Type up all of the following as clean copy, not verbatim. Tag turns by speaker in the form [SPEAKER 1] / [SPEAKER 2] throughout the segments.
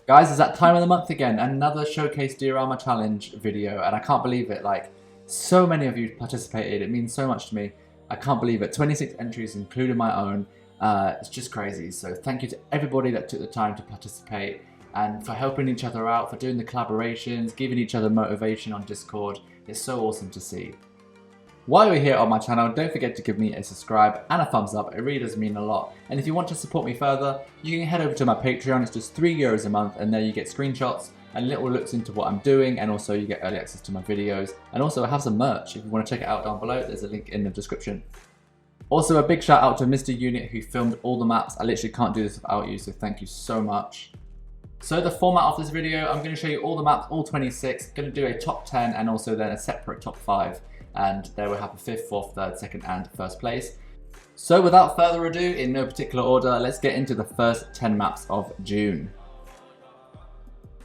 [SPEAKER 1] Guys, it's that time of the month again, another Showcase Diorama Challenge video, and I can't believe it, like, so many of you participated, it means so much to me. I can't believe it, 26 entries including my own, it's just crazy. So thank you to everybody that took the time to participate, and for helping each other out, for doing the collaborations, giving each other motivation on Discord. It's so awesome to see. While you're here on my channel, don't forget to give me a subscribe and a thumbs up, it really does mean a lot. And if you want to support me further, you can head over to my Patreon, it's just €3 a month, and there you get screenshots and little looks into what I'm doing, and also you get early access to my videos. And also I have some merch, if you want to check it out down below, there's a link in the description. Also a big shout out to Mr. Unit who filmed all the maps, I literally can't do this without you, so thank you so much. So the format of this video, I'm going to show you all the maps, all 26, going to do a top 10 and also then a separate top 5. And there we'll have a 5th, 4th, 3rd, 2nd and 1st place. So without further ado, in no particular order, let's get into the first 10 maps of June.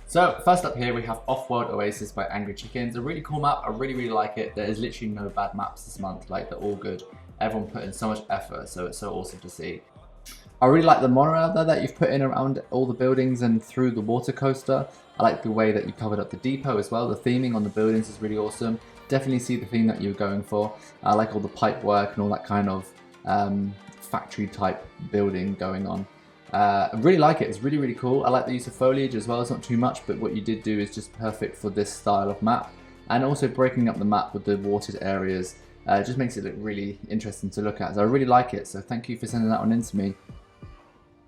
[SPEAKER 1] So first up here we have Off-World Oasis by Angry Chickens. A really cool map, I really like it. There is literally no bad maps this month, like they're all good. Everyone put in so much effort, so it's so awesome to see. I really like the monorail there that you've put in around all the buildings and through the water coaster. I like the way that you covered up the depot as well. The theming on the buildings is really awesome. Definitely see the theme that you're going for. I like all the pipe work and all that kind of factory type building going on. I really like it, it's really cool. I like the use of foliage as well, it's not too much, but what you did do is just perfect for this style of map. And also breaking up the map with the watered areas just makes it look really interesting to look at. So I really like it, so thank you for sending that one in to me.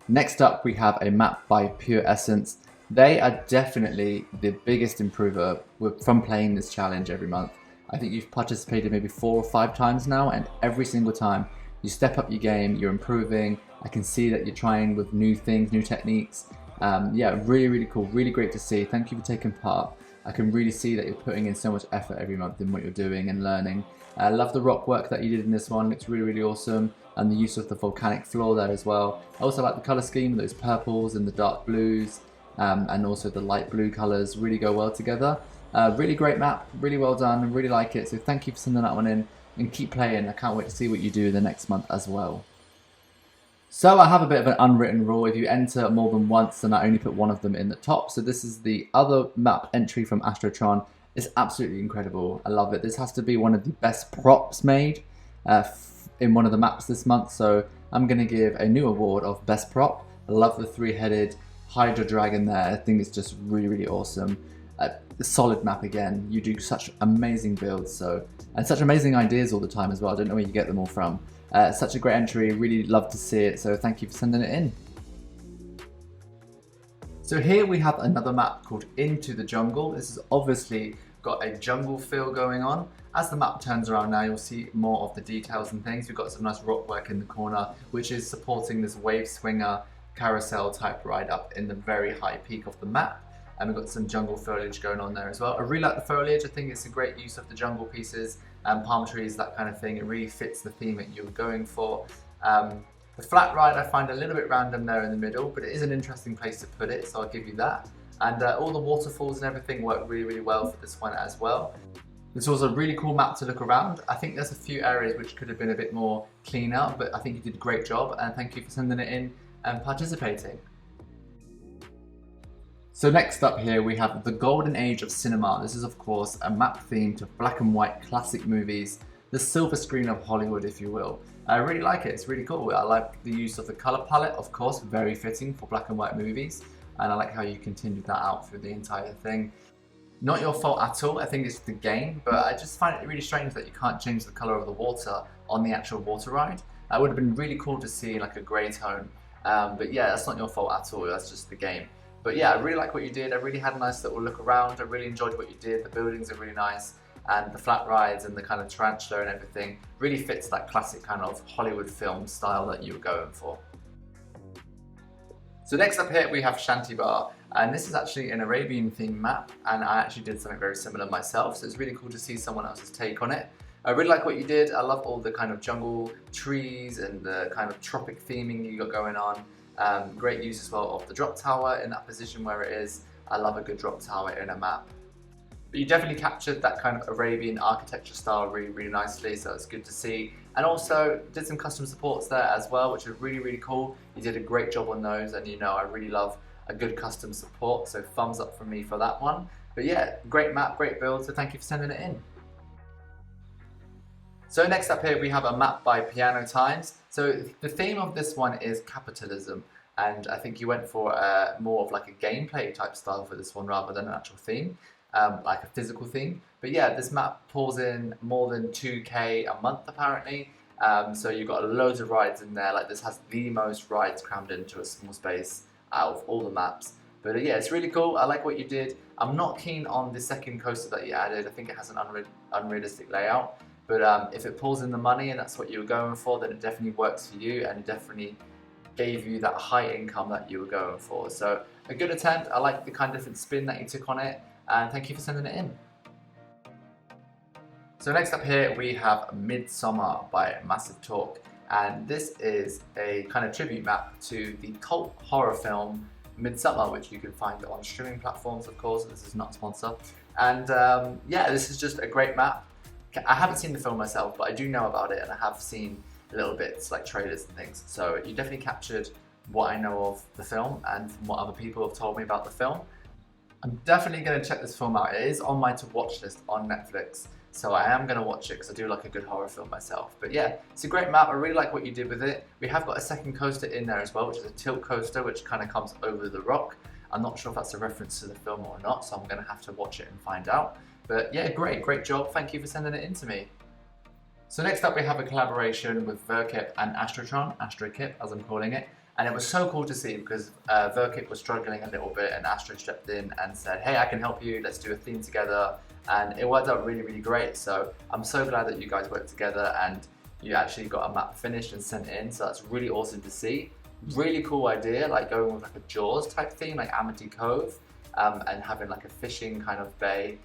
[SPEAKER 1] Next up we have a map by Pure Essence. They are definitely the biggest improver from playing this challenge every month. I think you've participated maybe 4 or 5 times now, and every single time you step up your game, you're improving. I can see that you're trying with new things, new techniques. Yeah, really cool, really great to see. Thank you for taking part. I can really see that you're putting in so much effort every month in what you're doing and learning. I love the rock work that you did in this one, it's really awesome. And the use of the volcanic floor there as well. I also like the colour scheme, those purples and the dark blues. And also the light blue colours really go well together. Really great map, really well done, and really like it. So thank you for sending that one in, and keep playing. I can't wait to see what you do the next month as well. So I have a bit of an unwritten rule. If you enter more than once, then I only put one of them in the top. So this is the other map entry from Astrotron. It's absolutely incredible. I love it. This has to be one of the best props made in one of the maps this month. So I'm going to give a new award of best prop. I love the 3-headed Hydra Dragon there. I think it's just really awesome. The solid map again. You do such amazing builds, and such amazing ideas all the time as well. I don't know where you get them all from. Such a great entry, really love to see it, so thank you for sending it in. So here we have another map called Into the Jungle. This has obviously got a jungle feel going on. As the map turns around now, you'll see more of the details and things. We've got some nice rock work in the corner, which is supporting this wave swinger carousel type ride up in the very high peak of the map. And we've got some jungle foliage going on there as well. I really like the foliage. I think it's a great use of the jungle pieces and palm trees, that kind of thing. It really fits the theme that you're going for. The flat ride I find a little bit random there in the middle, but it is an interesting place to put it, so I'll give you that. And all the waterfalls and everything work really well for this one as well. This was a really cool map to look around. I think there's a few areas which could have been a bit more cleaner, but I think you did a great job, and thank you for sending it in and participating. So next up here we have the Golden Age of Cinema. This is of course a map themed to black and white classic movies, the silver screen of Hollywood if you will. I really like it, it's really cool. I like the use of the colour palette, of course, very fitting for black and white movies, and I like how you continued that out through the entire thing. Not your fault at all, I think it's the game, but I just find it really strange that you can't change the colour of the water on the actual water ride. That would have been really cool to see like a grey tone, but yeah, that's not your fault at all, that's just the game. But yeah, I really like what you did. I really had a nice little look around. I really enjoyed what you did. The buildings are really nice, and the flat rides and the kind of tarantula and everything really fits that classic kind of Hollywood film style that you were going for. So next up here we have Shanty Bar, and this is actually an Arabian themed map, and I actually did something very similar myself, so it's really cool to see someone else's take on it. I really like what you did. I love all the kind of jungle trees and the kind of tropic theming you got going on. Great use as well of the drop tower in that position where it is. I love a good drop tower in a map. But you definitely captured that kind of Arabian architecture style really nicely, so it's good to see. And also did some custom supports there as well, which are really cool. You did a great job on those, and you know I really love a good custom support, so thumbs up from me for that one. But yeah, great map, great build, so thank you for sending it in. So next up here we have a map by Piano Times. So the theme of this one is capitalism, and I think you went for more of like a gameplay type style for this one rather than an actual theme, like a physical theme. But yeah, this map pulls in more than 2K a month apparently. So you've got loads of rides in there. Like this has the most rides crammed into a small space out of all the maps. But yeah, it's really cool. I like what you did. I'm not keen on the second coaster that you added. I think it has an unrealistic layout. But if it pulls in the money and that's what you were going for, then it definitely works for you and it definitely gave you that high income that you were going for. So a good attempt. I like the kind of different spin that you took on it, and thank you for sending it in. So next up here we have Midsummer by Massive Talk, and this is a kind of tribute map to the cult horror film Midsummer, which you can find on streaming platforms, of course. This is not a sponsor. And yeah, this is just a great map. I haven't seen the film myself, but I do know about it, and I have seen little bits like trailers and things. So you definitely captured what I know of the film and from what other people have told me about the film. I'm definitely going to check this film out. It is on my to watch list on Netflix, so I am going to watch it because I do like a good horror film myself. But yeah, it's a great map. I really like what you did with it. We have got a second coaster in there as well, which is a tilt coaster, which kind of comes over the rock. I'm not sure if that's a reference to the film or not, so I'm going to have to watch it and find out. But yeah, great job. Thank you for sending it in to me. So next up we have a collaboration with Verkip and Astrokip as I'm calling it. And it was so cool to see because Verkip was struggling a little bit and Astro stepped in and said, hey, I can help you, let's do a theme together. And it worked out really great. So I'm so glad that you guys worked together and you actually got a map finished and sent in. So that's really awesome to see. Really cool idea, like going with like a Jaws type theme, like Amity Cove, and having like a fishing kind of bay.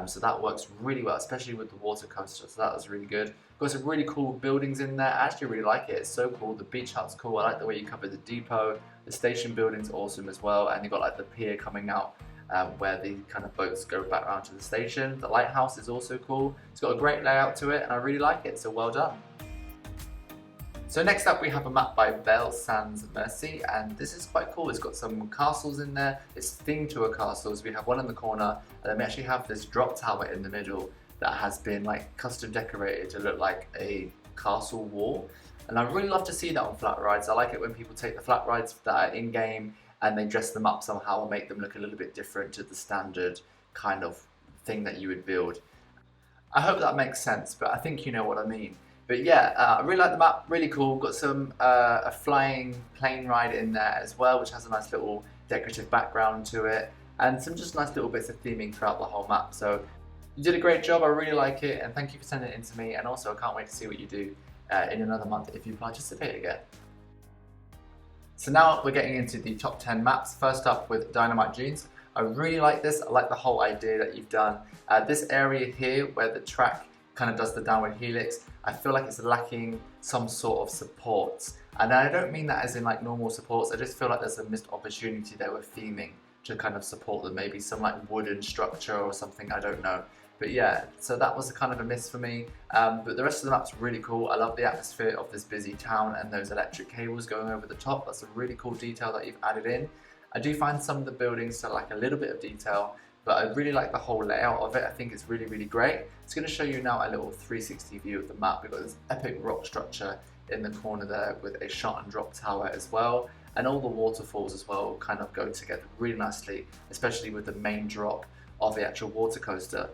[SPEAKER 1] So that works really well, especially with the water coaster, so that was really good. Got some really cool buildings in there. I actually really like it, it's so cool. The beach hut's cool, I like the way you covered the depot. The station building's awesome as well, and you've got like the pier coming out where the kind of boats go back around to the station. The lighthouse is also cool. It's got a great layout to it and I really like it, so well done. So next up we have a map by Belle Sans Mercy, and this is quite cool. It's got some castles in there. It's themed to a castle, so we have one in the corner, and then we actually have this drop tower in the middle that has been like custom decorated to look like a castle wall. And I really love to see that on flat rides. I like it when people take the flat rides that are in-game and they dress them up somehow and make them look a little bit different to the standard kind of thing that you would build. I hope that makes sense, but I think you know what I mean. But yeah, I really like the map, really cool. Got some a flying plane ride in there as well, which has a nice little decorative background to it, and some just nice little bits of theming throughout the whole map. So you did a great job, I really like it, and thank you for sending it in to me, and also I can't wait to see what you do in another month if you participate again. So now we're getting into the top 10 maps. First up with Dynamite Dunes. I really like this, I like the whole idea that you've done. This area here where the track kind of does the downward helix, I feel like it's lacking some sort of supports. And I don't mean that as in like normal supports, I just feel like there's a missed opportunity there with theming to kind of support them, maybe some like wooden structure or something, I don't know. But yeah, so that was a kind of a miss for me. But the rest of the map's really cool. I love the atmosphere of this busy town and those electric cables going over the top. That's a really cool detail that you've added in. I do find some of the buildings to lack a little bit of detail, but I really like the whole layout of it. I think it's really great. It's going to show you now a little 360 view of the map. We've got this epic rock structure in the corner there with a shot and drop tower as well. And all the waterfalls as well kind of go together really nicely, especially with the main drop of the actual water coaster.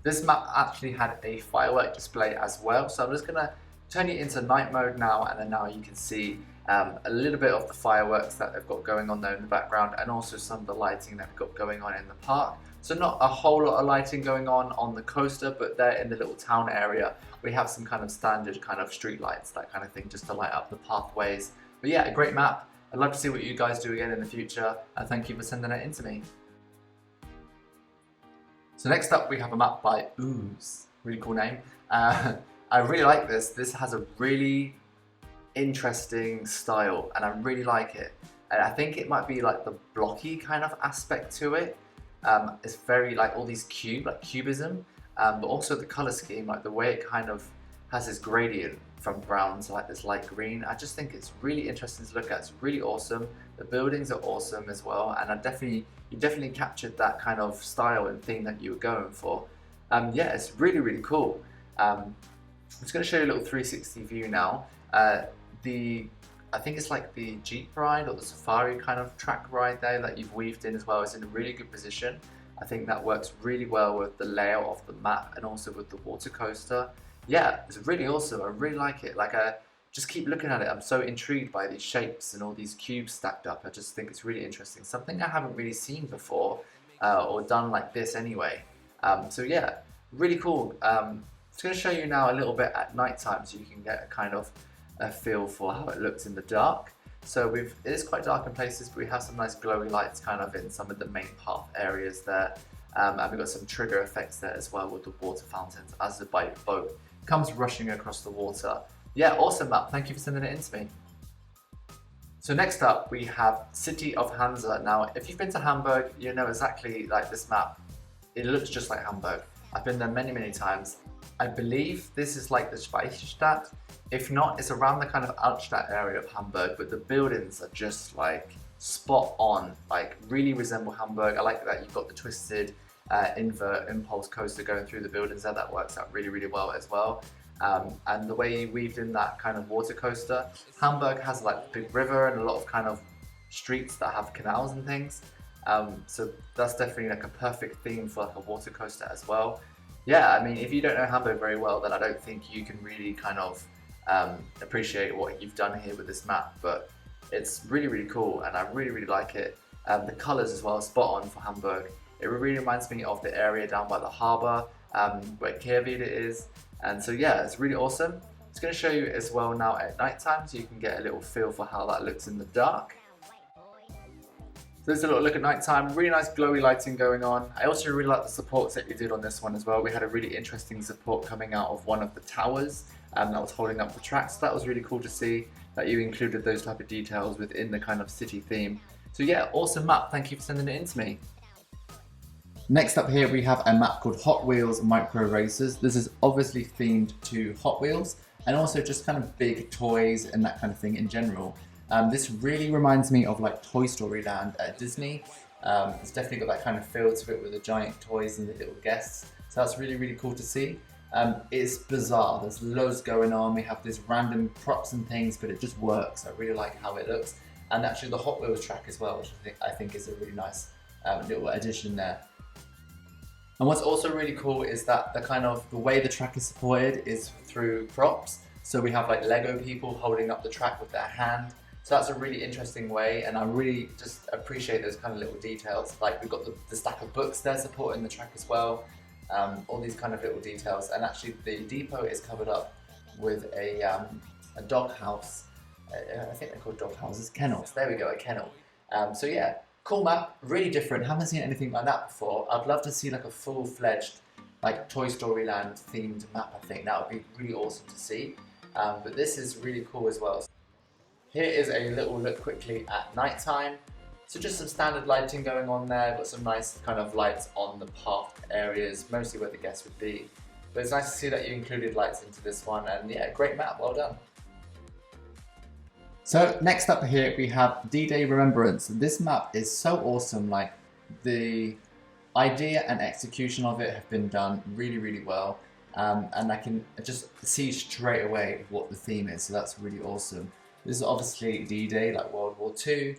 [SPEAKER 1] This map actually had a firework display as well, so I'm just going to turn it into night mode now, and then now you can see a little bit of the fireworks that they've got going on there in the background, and also some of the lighting that they've got going on in the park. So not a whole lot of lighting going on the coaster, but there in the little town area we have some kind of standard kind of street lights, that kind of thing, just to light up the pathways. But yeah, a great map. I'd love to see what you guys do again in the future, and thank you for sending it in to me. So next up we have a map by Ooze, really cool name. I really like this. This has a really interesting style and I really like it. And I think it might be like the blocky kind of aspect to it. It's very like all these cubism, but also the color scheme, like the way it kind of has this gradient from brown to like this light green. I just think it's really interesting to look at. It's really awesome. The buildings are awesome as well, and you definitely captured that kind of style and theme that you were going for. Yeah, it's really cool. I'm just going to show you a little 360 view now. I think it's like the Jeep ride or the Safari kind of track ride there that you've weaved in as well. It's in a really good position. I think that works really well with the layout of the map and also with the water coaster. Yeah, it's really awesome. I really like it. Like, just keep looking at it. I'm so intrigued by these shapes and all these cubes stacked up. I just think it's really interesting. Something I haven't really seen before or done like this anyway. So yeah, really cool. I'm just going to show you now a little bit at night time so you can get a kind of a feel for how it looks in the dark. So it is quite dark in places, but we have some nice glowy lights kind of in some of the main path areas there. And we've got some trigger effects there as well with the water fountains as the boat comes rushing across the water. Yeah, awesome map. Thank you for sending it in to me. So next up we have City of Hansa. Now, if you've been to Hamburg, you know exactly like this map. It looks just like Hamburg. I've been there many times. I believe this is like the Speicherstadt. If not, it's around the kind of Altstadt area of Hamburg, but the buildings are just like spot on, like really resemble Hamburg. I like that you've got the twisted invert impulse coaster going through the buildings there. That works out really well as well. And the way you weaved in that kind of water coaster. Hamburg has like a big river and a lot of kind of streets that have canals and things. So that's definitely like a perfect theme for like a water coaster as well. Yeah, I mean, if you don't know Hamburg very well, then I don't think you can really kind of appreciate what you've done here with this map, but it's really cool and I really like it. The colours as well, spot on for Hamburg. It really reminds me of the area down by the harbour where Kehrwiede is, and so yeah, it's really awesome. It's going to show you as well now at night time so you can get a little feel for how that looks in the dark. So there's a little look at night time, really nice glowy lighting going on. I also really like the supports that you did on this one as well. We had a really interesting support coming out of one of the towers that was holding up the track, so that was really cool to see that you included those type of details within the kind of city theme. So yeah, awesome map, thank you for sending it in to me. Next up here we have a map called Hot Wheels Micro Racers. This is obviously themed to Hot Wheels and also just kind of big toys and that kind of thing in general. This really reminds me of like Toy Story Land at Disney. It's definitely got that kind of feel to it with the giant toys and the little guests. So that's really cool to see. It's bizarre, there's loads going on. We have this random props and things, but it just works. I really like how it looks. And actually the Hot Wheels track as well, which I think is a really nice little addition there. And what's also really cool is that the way the track is supported is through props. So we have like Lego people holding up the track with their hand. So that's a really interesting way, and I really just appreciate those kind of little details. Like we've got the stack of books there supporting the track as well. All these kind of little details, and actually the depot is covered up with a dog house. I think they're called dog houses, kennels. There we go, a kennel. So yeah, cool map, really different. Haven't seen anything like that before. I'd love to see like a full-fledged like Toy Story Land themed map. I think that would be really awesome to see. But this is really cool as well. Here is a little look quickly at nighttime. So just some standard lighting going on there, got some nice kind of lights on the path areas, mostly where the guests would be. But it's nice to see that you included lights into this one, and yeah, great map, well done. So next up here we have D-Day Remembrance. This map is so awesome, like the idea and execution of it have been done really well. And I can just see straight away what the theme is, so that's really awesome. This is obviously D-Day, like World War II.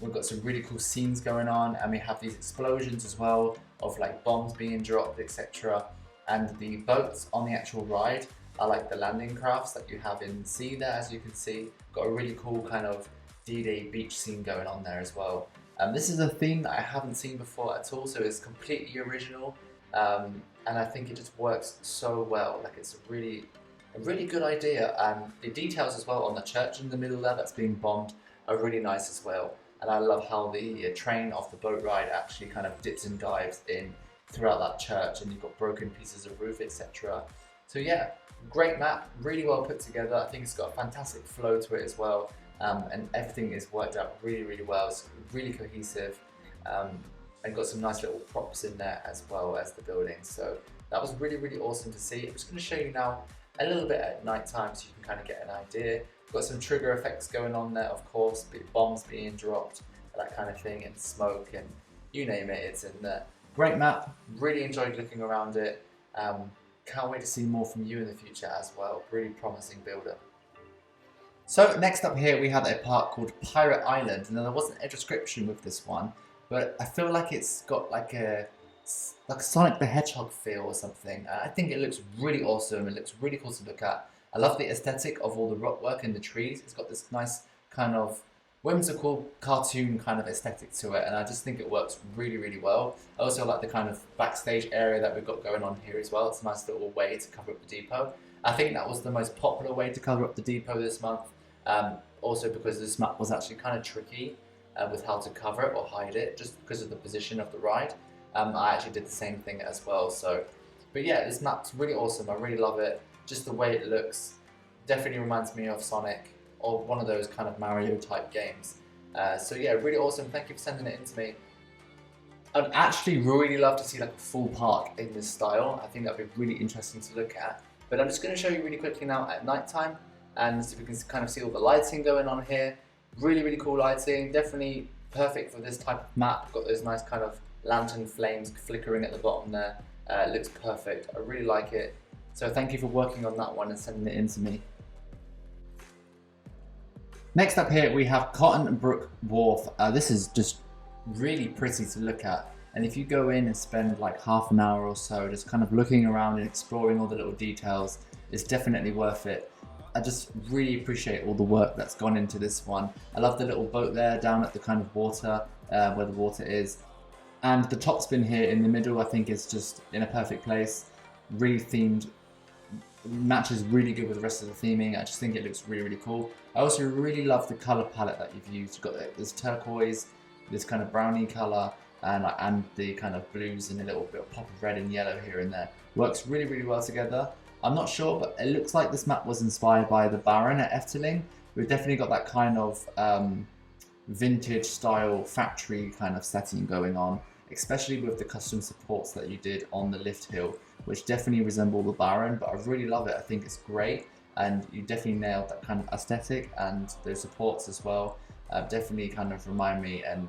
[SPEAKER 1] We've got some really cool scenes going on, and we have these explosions as well of like bombs being dropped, etc. And the boats on the actual ride are like the landing crafts that you have in the sea there, as you can see. Got a really cool kind of D-Day beach scene going on there as well. This is a theme that I haven't seen before at all, so it's completely original. And I think it just works so well. Like it's a really good idea, and the details as well on the church in the middle there that's being bombed are really nice as well. And I love how the train off the boat ride actually kind of dips and dives in throughout that church, and you've got broken pieces of roof, etc. So yeah, great map, really well put together. I think it's got a fantastic flow to it as well, and everything is worked out really well. It's really cohesive, and got some nice little props in there as well as the buildings. So that was really awesome to see. I'm just going to show you now a little bit at night time so you can kind of get an idea. Got some trigger effects going on there, of course, bombs being dropped, that kind of thing, and smoke, and you name it, it's in there. Great map, really enjoyed looking around it. Can't wait to see more from you in the future as well. Really promising builder. So next up here we have a park called Pirate Island. Now there wasn't a description with this one, but I feel like it's got like a Sonic the Hedgehog feel or something. I think it looks really awesome. It looks really cool to look at. I love the aesthetic of all the rock work and the trees. It's got this nice kind of whimsical cartoon kind of aesthetic to it, and I just think it works really, really well. I also like the kind of backstage area that we've got going on here as well. It's a nice little way to cover up the depot. I think that was the most popular way to cover up the depot this month. Also because this map was actually kind of tricky with how to cover it or hide it, just because of the position of the ride. I actually did the same thing as well. But yeah, this map's really awesome. I really love it. Just the way it looks definitely reminds me of Sonic or one of those kind of Mario type games. So yeah, really awesome. Thank you for sending it in to me. I'd actually really love to see like a full park in this style. I think that'd be really interesting to look at. But I'm just going to show you really quickly now at night time, and so we can kind of see all the lighting going on here. Really, really cool lighting. Definitely perfect for this type of map. Got those nice kind of lantern flames flickering at the bottom there. It looks perfect. I really like it. So thank you for working on that one and sending it in to me. Next up here we have Cotton Brook Wharf. This is just really pretty to look at, and if you go in and spend like half an hour or so just kind of looking around and exploring all the little details, it's definitely worth it. I just really appreciate all the work that's gone into this one. I love the little boat there down at the kind of water, where the water is. And the top spin here in the middle I think is just in a perfect place. Really themed, matches really good with the rest of the theming. I just think it looks really, really cool. I also really love the colour palette that you've used. You've got this turquoise, this kind of brownie colour, and the kind of blues and a little bit of pop of red and yellow here and there. Works really, really well together. I'm not sure, but it looks like this map was inspired by the Baron at Efteling. We've definitely got that kind of vintage style factory kind of setting going on, especially with the custom supports that you did on the lift hill, which definitely resemble the Baron, but I really love it. I think it's great, and you definitely nailed that kind of aesthetic, and those supports as well definitely kind of remind me and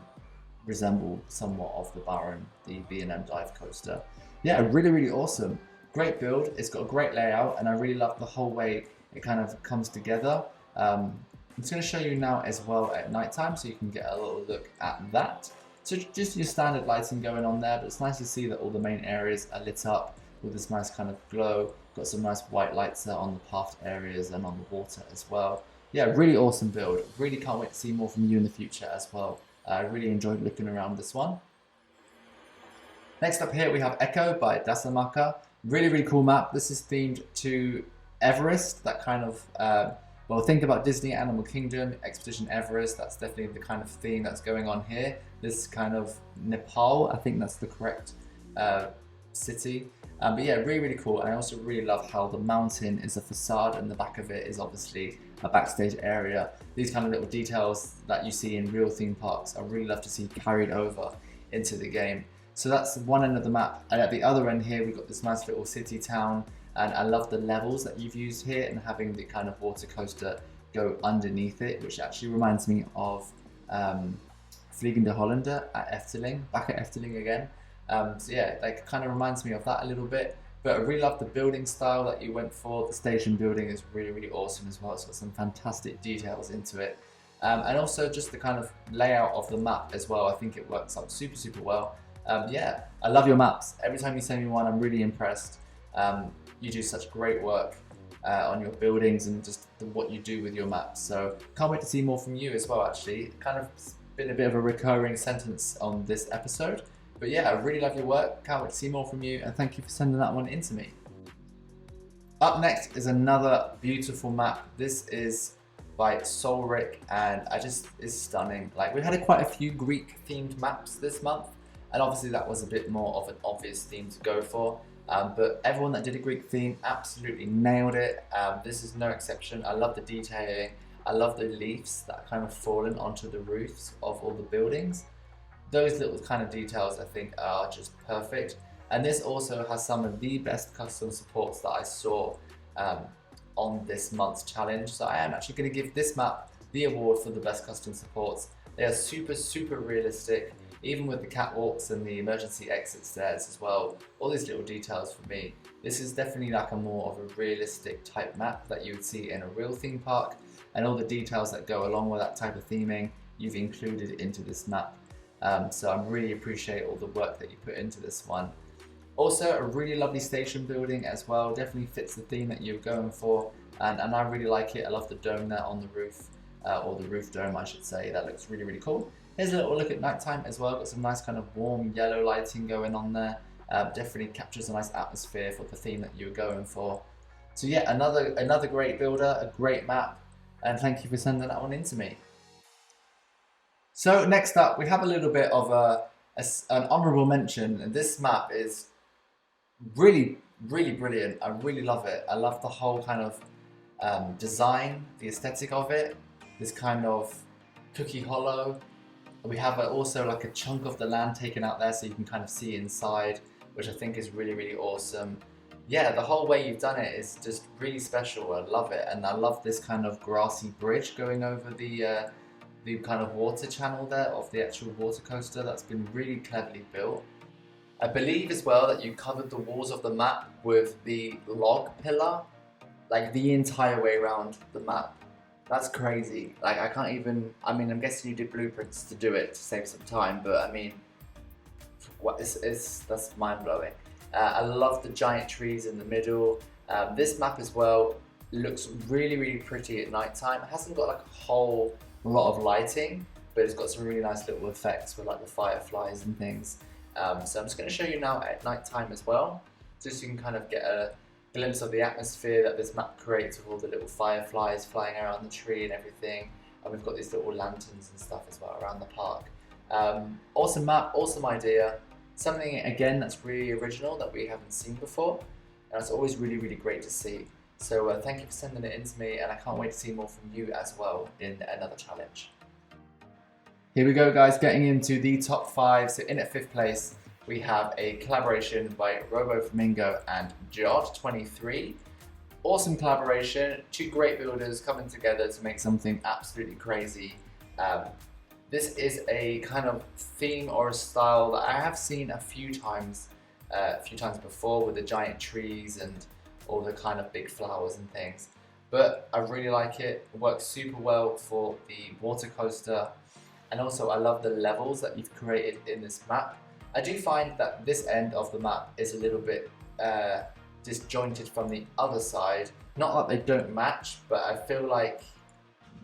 [SPEAKER 1] resemble somewhat of the Baron, the B&M dive coaster. Yeah, really, really awesome. Great build. It's got a great layout, and I really love the whole way it kind of comes together. I'm just going to show you now as well at nighttime, so you can get a little look at that. So just your standard lighting going on there, but it's nice to see that all the main areas are lit up with this nice kind of glow. Got some nice white lights there on the path areas and on the water as well. Yeah, really awesome build. Really can't wait to see more from you in the future as well. I really enjoyed looking around this one. Next up here we have Echo by Dasamaka. Really, really cool map. This is themed to Everest, that kind of, well, think about Disney Animal Kingdom, Expedition Everest. That's definitely the kind of theme that's going on here. This kind of Nepal, I think that's the correct city. But yeah, really, really cool. And I also really love how the mountain is a facade and the back of it is obviously a backstage area. These kind of little details that you see in real theme parks, I really love to see carried over into the game. So that's one end of the map, and at the other end here we've got this nice little city town, and I love the levels that you've used here and having the kind of water coaster go underneath it, which actually reminds me of Fliegende Holländer at Efteling, back at Efteling again. So yeah, like kind of reminds me of that a little bit, but I really love the building style that you went for. The station building is really, really awesome as well. It's got some fantastic details into it. And also just the kind of layout of the map as well. I think it works out super, super well. Yeah, I love your maps. Every time you send me one, I'm really impressed. You do such great work on your buildings and just what you do with your maps. So can't wait to see more from you as well, actually. Kind of been a bit of a recurring sentence on this episode. But yeah, I really love your work. Can't wait to see more from you, and thank you for sending that one in to me. Up next is another beautiful map. This is by Solric, and it's stunning. Like, we've had quite a few Greek themed maps this month, and obviously that was a bit more of an obvious theme to go for. But everyone that did a Greek theme absolutely nailed it. This is no exception. I love the detailing. I love the leaves that kind of fallen onto the roofs of all the buildings. Those little kind of details I think are just perfect. And this also has some of the best custom supports that I saw on this month's challenge. So I am actually going to give this map the award for the best custom supports. They are super realistic, even with the catwalks and the emergency exit stairs as well. All these little details for me. This is definitely like a more of a realistic type map that you would see in a real theme park, and all the details that go along with that type of theming you've included into this map. So I really appreciate all the work that you put into this one. Also, a really lovely station building as well. Definitely fits the theme that you're going for, and I really like it. I love the dome there on the roof, or the roof dome I should say. That looks really cool. Here's a little look at nighttime as well. Got some nice kind of warm yellow lighting going on there. Definitely captures a nice atmosphere for the theme that you're going for. So yeah, another great builder, a great map, and thank you for sending that one in to me. So next up, we have a little bit of an honourable mention. This map is really brilliant. I really love it. I love the whole kind of design, the aesthetic of it. This kind of cookie hollow. We have also like a chunk of the land taken out there so you can kind of see inside, which I think is really awesome. Yeah, the whole way you've done it is just really special. I love it, and I love this kind of grassy bridge going over the kind of water channel there of the actual water coaster. That's been really cleverly built. I believe as well that you covered the walls of the map with the log pillar, like the entire way around the map. That's crazy. Like I can't even, I mean, I'm guessing you did blueprints to do it to save some time, but I mean, that's mind blowing. I love the giant trees in the middle. This map as well looks really pretty at night time. It hasn't got like a whole lot of lighting, but it's got some really nice little effects with like the fireflies and things. So I'm just going to show you now at night time as well, just so you can kind of get a glimpse of the atmosphere that this map creates with all the little fireflies flying around the tree and everything. And we've got these little lanterns and stuff as well around the park. Awesome map, awesome idea. Something again that's really original that we haven't seen before, and it's always really great to see. So thank you for sending it in to me, and I can't wait to see more from you as well in another challenge. Here we go guys, getting into the top 5. So in at 5th place we have a collaboration by Robo Flamingo and Jod23. Awesome collaboration, 2 great builders coming together to make something absolutely crazy. This is a kind of theme or a style that I have seen a few times before, with the giant trees and all the kind of big flowers and things. But I really like it. It works super well for the water coaster, and also I love the levels that you've created in this map. I do find that this end of the map is a little bit disjointed from the other side. Not that they don't match, but I feel like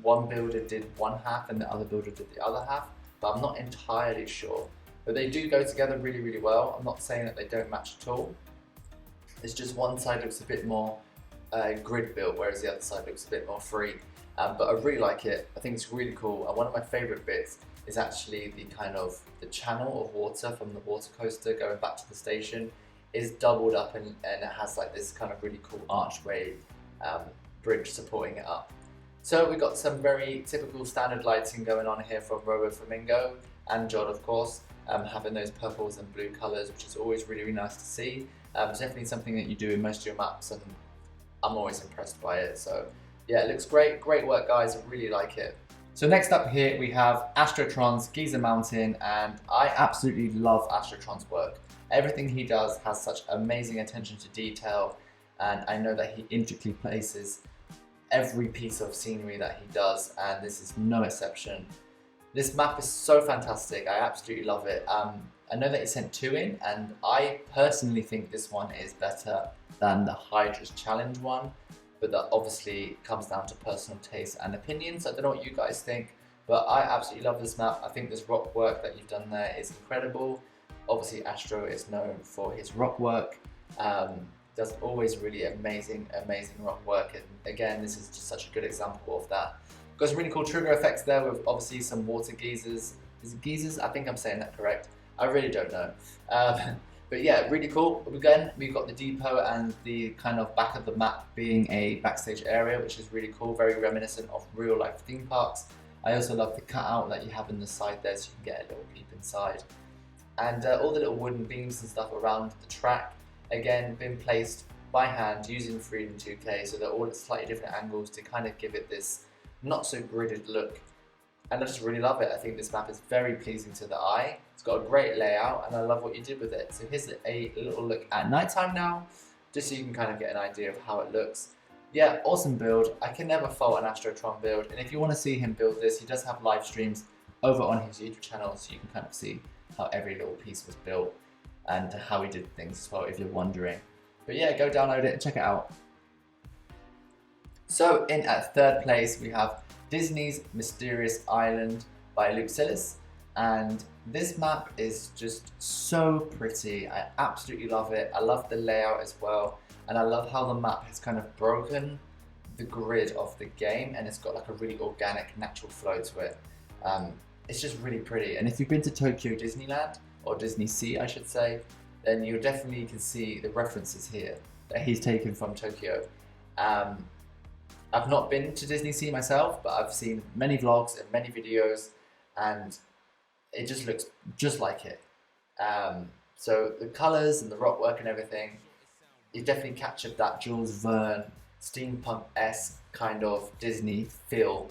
[SPEAKER 1] one builder did one half and the other builder did the other half, but I'm not entirely sure. But they do go together really well. I'm not saying that they don't match at all. It's just one side looks a bit more grid built, whereas the other side looks a bit more free. But I really like it. I think it's really cool. And one of my favourite bits is actually the kind of the channel of water from the water coaster going back to the station is doubled up, and it has like this kind of really cool archway bridge supporting it up. So we've got some very typical standard lighting going on here from Robo Flamingo and Jod, of course, having those purples and blue colours, which is always really nice to see. It's definitely something that you do in most of your maps, and I'm always impressed by it. So yeah, it looks great. Great work, guys. I really like it. So next up here we have Astrotron's Giza Mountain, and I absolutely love Astrotron's work. Everything he does has such amazing attention to detail, and I know that he intricately places every piece of scenery that he does, and this is no exception. This map is so fantastic. I absolutely love it. I know that he sent 2 in, and I personally think this one is better than the Hydra's Challenge one, but that obviously comes down to personal taste and opinions. I don't know what you guys think, but I absolutely love this map. I think this rock work that you've done there is incredible. Obviously Astro is known for his rock work. Does always really amazing rock work, and again this is just such a good example of that. Got some really cool trigger effects there with obviously some water geysers. Is it geysers? I think I'm saying that correct. I really don't know. But yeah, really cool. Again, we've got the depot and the kind of back of the map being a backstage area, which is really cool, very reminiscent of real life theme parks. I also love the cutout that you have in the side there, so you can get a little peep inside. And all the little wooden beams and stuff around the track, again, been placed by hand using Freedom 2K, so they're all at slightly different angles to kind of give it this not so gridded look. And I just really love it. I think this map is very pleasing to the eye. It's got a great layout, and I love what you did with it. So here's a little look at nighttime now, just so you can kind of get an idea of how it looks. Yeah, awesome build. I can never fault an Astrotron build, and if you want to see him build this, he does have live streams over on his YouTube channel, so you can kind of see how every little piece was built and how he did things as well, if you're wondering. But yeah, go download it and check it out. So in at third place, we have Disney's Mysterious Island by Luke Sillis, and this map is just so pretty. I absolutely love it. I love the layout as well, and I love how the map has kind of broken the grid of the game, and it's got like a really organic, natural flow to it. It's just really pretty, and if you've been to Tokyo Disneyland, or Disney Sea I should say, then you definitely can see the references here that he's taken from Tokyo. I've not been to Disney Sea myself, but I've seen many vlogs and many videos, and it just looks just like it. So the colours and the rock work and everything, you definitely captured that Jules Verne, steampunk-esque kind of Disney feel.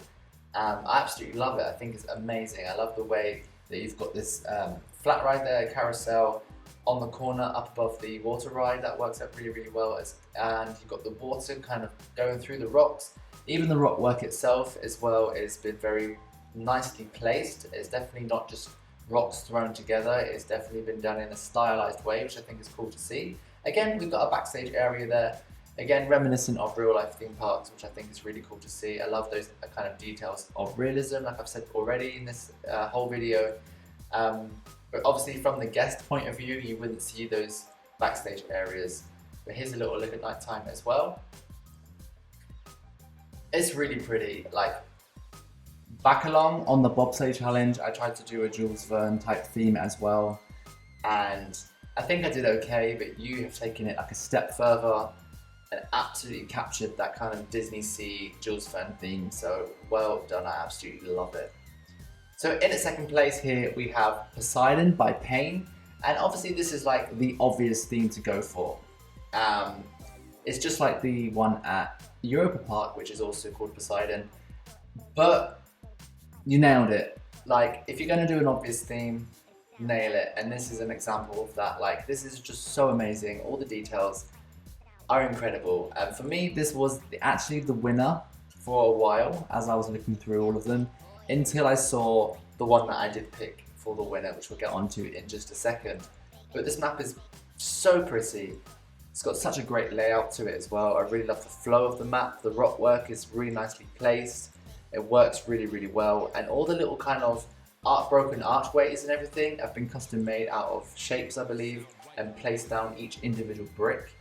[SPEAKER 1] I absolutely love it. I think it's amazing. I love the way that you've got this flat ride there, carousel, on the corner up above the water ride. That works out really, really well. And you've got the water kind of going through the rocks. Even the rock work itself as well has been very nicely placed. It's definitely not just rocks thrown together. It's definitely been done in a stylized way, which I think is cool to see. Again, we've got a backstage area there. Again, reminiscent of real life theme parks, which I think is really cool to see. I love those kind of details of realism, like I've said already in this whole video. But obviously from the guest point of view, you wouldn't see those backstage areas. But here's a little look at nighttime as well. It's really pretty. Like, back along on the bobsleigh challenge, I tried to do a Jules Verne type theme as well. And I think I did okay, but you have taken it like a step further and absolutely captured that kind of Disney Sea Jules Verne theme. So well done, I absolutely love it. So in at second place here, we have Poseidon by Payne. And obviously this is like the obvious theme to go for. It's just like the one at Europa Park, which is also called Poseidon. But you nailed it. Like, if you're gonna do an obvious theme, nail it. And this is an example of that. Like, this is just so amazing. All the details are incredible. And for me, this was actually the winner for a while as I was looking through all of them, until I saw the one that I did pick for the winner, which we'll get onto in just a second. But this map is so pretty. It's got such a great layout to it as well. I really love the flow of the map. The rock work is really nicely placed. It works really, really well. And all the little kind of broken archways and everything have been custom made out of shapes, I believe, and placed down each individual brick.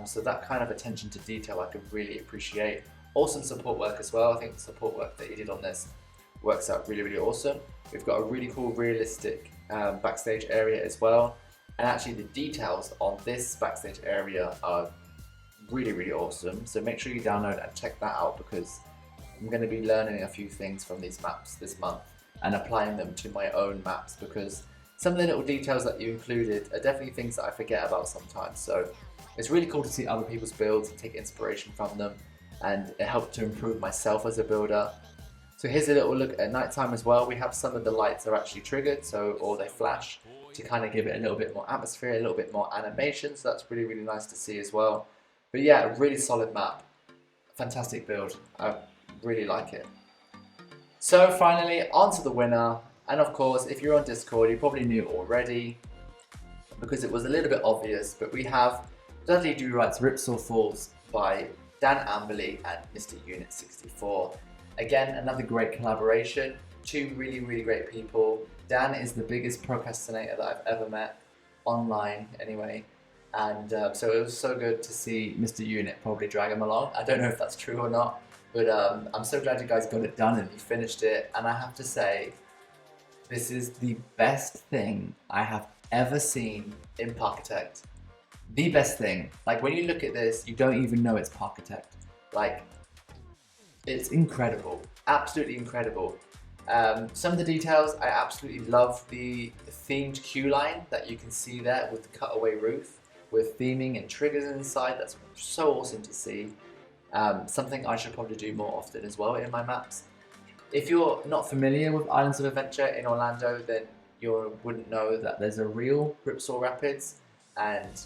[SPEAKER 1] So that kind of attention to detail I could really appreciate. Awesome support work as well. I think the support work that you did on this works out really, really awesome. We've got a really cool, realistic backstage area as well. And actually the details on this backstage area are really, really awesome. So make sure you download and check that out, because I'm going to be learning a few things from these maps this month and applying them to my own maps, because some of the little details that you included are definitely things that I forget about sometimes. So it's really cool to see other people's builds and take inspiration from them, and it helped to improve myself as a builder. So here's a little look at nighttime as well. We have some of the lights are actually triggered, or they flash to kind of give it a little bit more atmosphere, a little bit more animation. So that's really, really nice to see as well. But yeah, a really solid map. Fantastic build. I really like it. So finally, on to the winner. And of course, if you're on Discord, you probably knew already, because it was a little bit obvious, but we have Dudley Do Right's Ripsaw Falls by Dan Amberley and Mr. Unit 64. Again, another great collaboration. Two really, really great people. Dan is the biggest procrastinator that I've ever met, online anyway. And so it was so good to see Mr. Unit probably drag him along. I don't know if that's true or not, but I'm so glad you guys got it done and you finished it. And I have to say, this is the best thing I have ever seen in Parkitect. The best thing. Like, when you look at this, you don't even know it's Parkitect. Like, it's incredible. Absolutely incredible. Some of the details, I absolutely love the themed queue line that you can see there with the cutaway roof. with theming and triggers inside. That's so awesome to see. Something I should probably do more often as well in my maps. If you're not familiar with Islands of Adventure in Orlando, then you wouldn't know that there's a real Ripsaw Rapids, and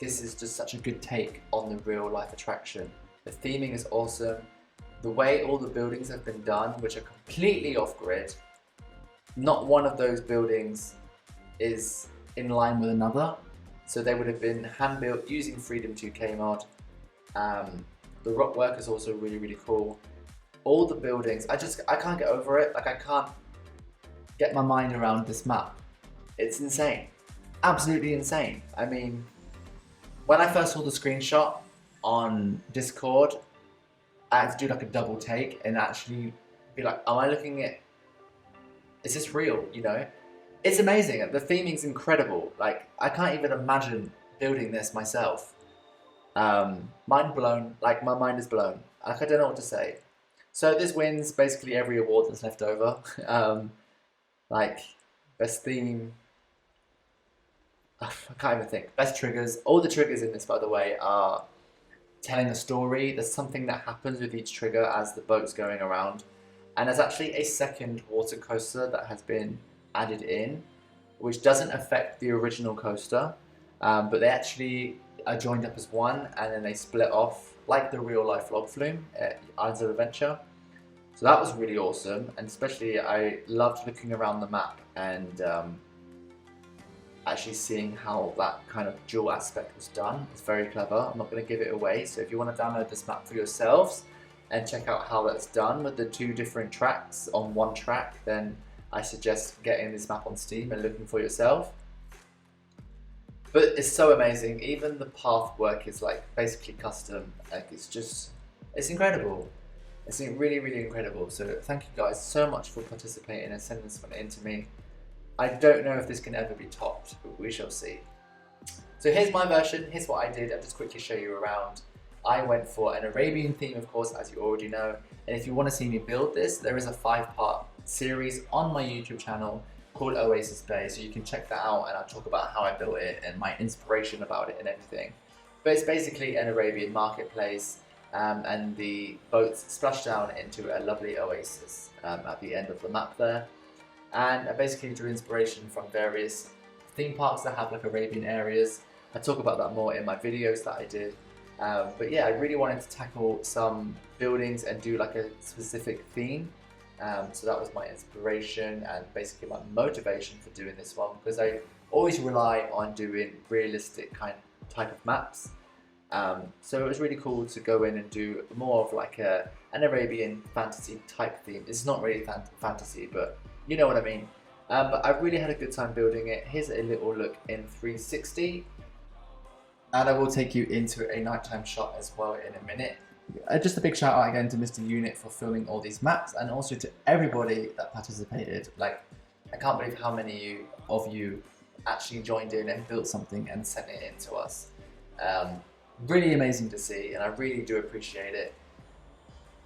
[SPEAKER 1] this is just such a good take on the real life attraction. The theming is awesome. The way all the buildings have been done, which are completely off-grid, not one of those buildings is in line with another. So they would have been hand-built using Freedom 2K mod. The rock work is also really, really cool. All the buildings, I can't get over it. Like, I can't get my mind around this map. It's insane. Absolutely insane. I mean, when I first saw the screenshot on Discord, I had to do like a double take and actually be like, am I looking at, is this real, you know? It's amazing, the theming's incredible. Like, I can't even imagine building this myself. Mind blown, like my mind is blown. Like, I don't know what to say. So this wins basically every award that's left over. Like, best theme, I can't even think. Best triggers, all the triggers in this, by the way, are telling a story. There's something that happens with each trigger as the boat's going around. And there's actually a second water coaster that has been added in, which doesn't affect the original coaster, but they actually are joined up as one, and then they split off like the real life log flume at Islands of Adventure. So that was really awesome, and especially I loved looking around the map and actually seeing how that kind of dual aspect was done. It's very clever. I'm not going to give it away, so if you want to download this map for yourselves and check out how that's done with the two different tracks on one track, then I suggest getting this map on Steam and looking for yourself. But it's so amazing. Even the path work is like basically custom. Like, it's incredible. It's really, really incredible. So thank you guys so much for participating and sending this one in to me. I don't know if this can ever be topped, but we shall see. So here's my version, here's what I did. I'll just quickly show you around. I went for an Arabian theme, of course, as you already know. And if you want to see me build this, there is a 5-part series on my YouTube channel called Oasis Bay, so you can check that out and I'll talk about how I built it and my inspiration about it and everything. But it's basically an Arabian marketplace, and the boats splash down into a lovely oasis at the end of the map there. And I basically drew inspiration from various theme parks that have like Arabian areas. I talk about that more in my videos that I did. But yeah, I really wanted to tackle some buildings and do like a specific theme. So that was my inspiration and basically my motivation for doing this one, because I always rely on doing realistic type of maps. So it was really cool to go in and do more of like an Arabian fantasy type theme. It's not really fantasy, but you know what I mean. But I really had a good time building it. Here's a little look in 360. And I will take you into a nighttime shot as well in a minute. Just a big shout out again to Mr. Unit for filming all these maps, and also to everybody that participated. Like, I can't believe how many of you actually joined in and built something and sent it in to us. Really amazing to see, and I really do appreciate it.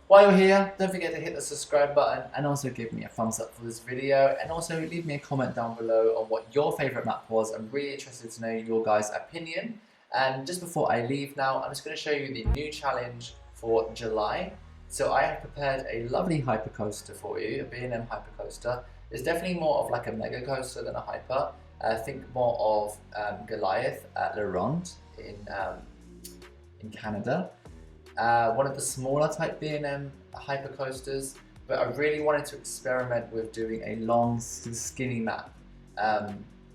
[SPEAKER 1] While you're here, don't forget to hit the subscribe button and also give me a thumbs up for this video, and also leave me a comment down below on what your favourite map was. I'm really interested to know your guys' opinion. And just before I leave now, I'm just going to show you the new challenge for July. So I have prepared a lovely hypercoaster for you, a B&M hypercoaster. It's definitely more of like a mega coaster than a hyper. Think more of Goliath at Le Ronde in Canada. One of the smaller type B&M hypercoasters, but I really wanted to experiment with doing a long, skinny map.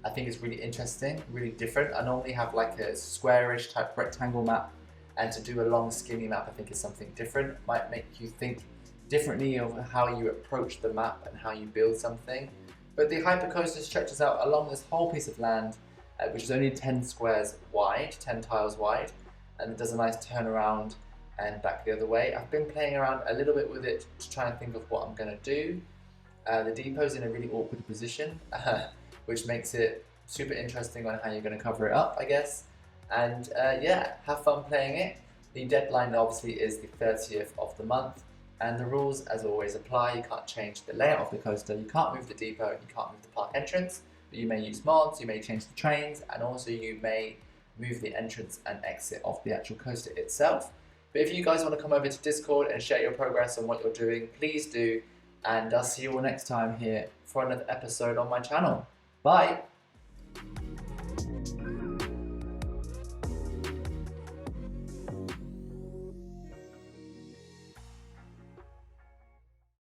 [SPEAKER 1] I think it's really interesting, really different. I normally have like a squarish type rectangle map, and to do a long skinny map I think is something different. Might make you think differently of how you approach the map and how you build something. But the hypercoaster stretches out along this whole piece of land, which is only 10 squares wide, 10 tiles wide, and it does a nice turnaround and back the other way. I've been playing around a little bit with it to try and think of what I'm going to do. The depot's in a really awkward position, which makes it super interesting on how you're going to cover it up, I guess. And yeah, have fun playing it. The deadline obviously is the 30th of the month, and the rules as always apply. You can't change the layout of the coaster, you can't move the depot, you can't move the park entrance, but you may use mods, you may change the trains, and also you may move the entrance and exit of the actual coaster itself. But if you guys want to come over to Discord and share your progress on what you're doing, please do. And I'll see you all next time here for another episode on my channel. Bye!